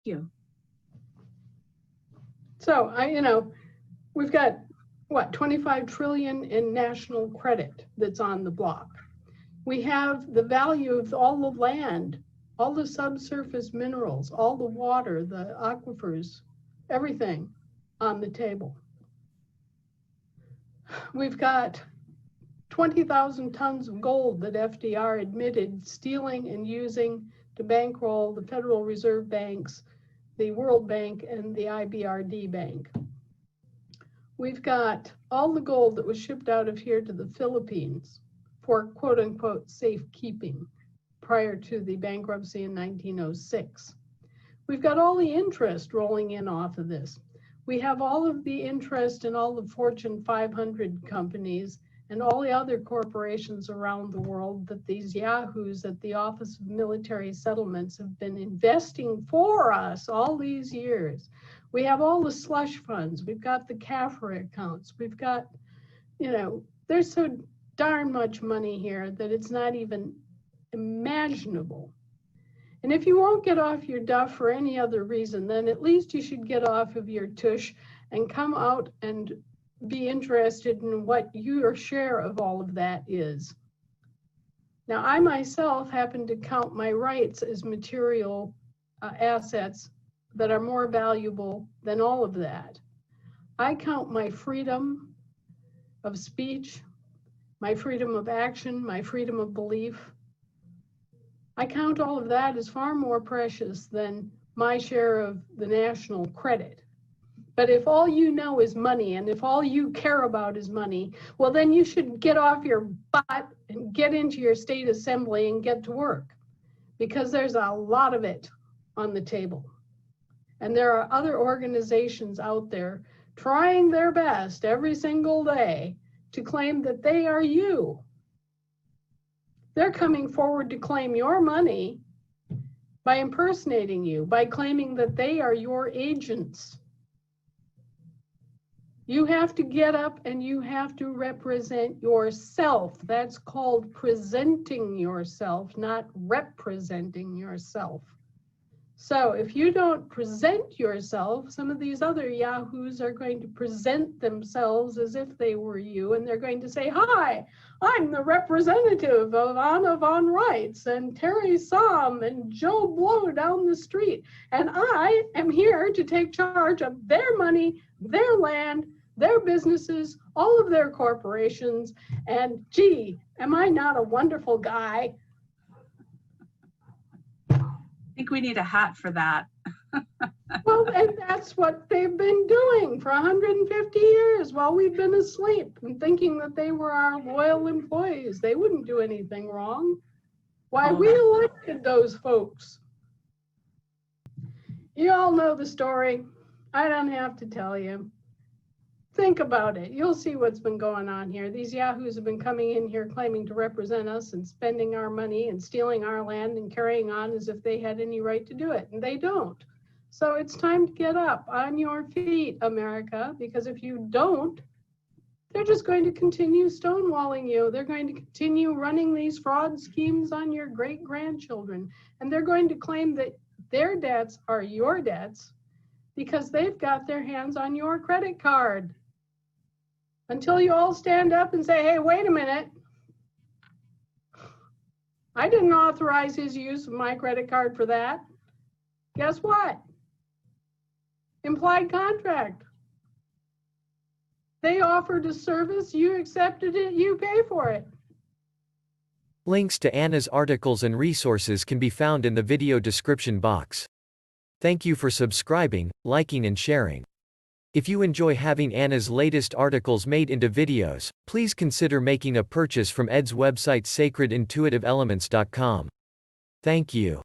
you. So we've got what, 25 trillion in national credit that's on the block. We have the value of all the land, all the subsurface minerals, all the water, the aquifers, everything on the table. We've got 20,000 tons of gold that FDR admitted stealing and using to bankroll the Federal Reserve banks, the World Bank, and the IBRD Bank. We've got all the gold that was shipped out of here to the Philippines for quote unquote safekeeping prior to the bankruptcy in 1906. We've got all the interest rolling in off of this. We have all of the interest in all the Fortune 500 companies and all the other corporations around the world that these yahoos at the Office of Military Settlements have been investing for us all these years. We have all the slush funds. We've got the CAFRA accounts. We've got, there's so darn much money here that it's not even imaginable. And if you won't get off your duff for any other reason, then at least you should get off of your tush and come out and be interested in what your share of all of that is. Now, I myself happen to count my rights as material assets that are more valuable than all of that. I count my freedom of speech, my freedom of action, my freedom of belief. I count all of that as far more precious than my share of the national credit. But if all you know is money, and if all you care about is money, well, then you should get off your butt and get into your state assembly and get to work, because there's a lot of it on the table. And there are other organizations out there trying their best every single day to claim that they are you. They're coming forward to claim your money by impersonating you, by claiming that they are your agents. You have to get up and you have to represent yourself. That's called presenting yourself, not representing yourself. So if you don't present yourself, some of these other yahoos are going to present themselves as if they were you, and they're going to say, "Hi, I'm the representative of Anna von Reitz and Terry Somm and Joe Blow down the street, and I am here to take charge of their money, their land, their businesses, all of their corporations, and gee, am I not a wonderful guy?" I think we need a hat for that. Well, and that's what they've been doing for 150 years while we've been asleep and thinking that they were our loyal employees. They wouldn't do anything wrong. Why, we elected those folks. You all know the story. I don't have to tell you. Think about it. You'll see what's been going on here. These yahoos have been coming in here claiming to represent us and spending our money and stealing our land and carrying on as if they had any right to do it, and they don't. So it's time to get up on your feet, America, because if you don't, they're just going to continue stonewalling you. They're going to continue running these fraud schemes on your great-grandchildren, and they're going to claim that their debts are your debts because they've got their hands on your credit card. Until you all stand up and say, "Hey, wait a minute. I didn't authorize his use of my credit card for that." Guess what? Implied contract. They offered a service, you accepted it, you pay for it. Links to Anna's articles and resources can be found in the video description box. Thank you for subscribing, liking and sharing. If you enjoy having Anna's latest articles made into videos, please consider making a purchase from Ed's website sacredintuitiveelements.com. Thank you.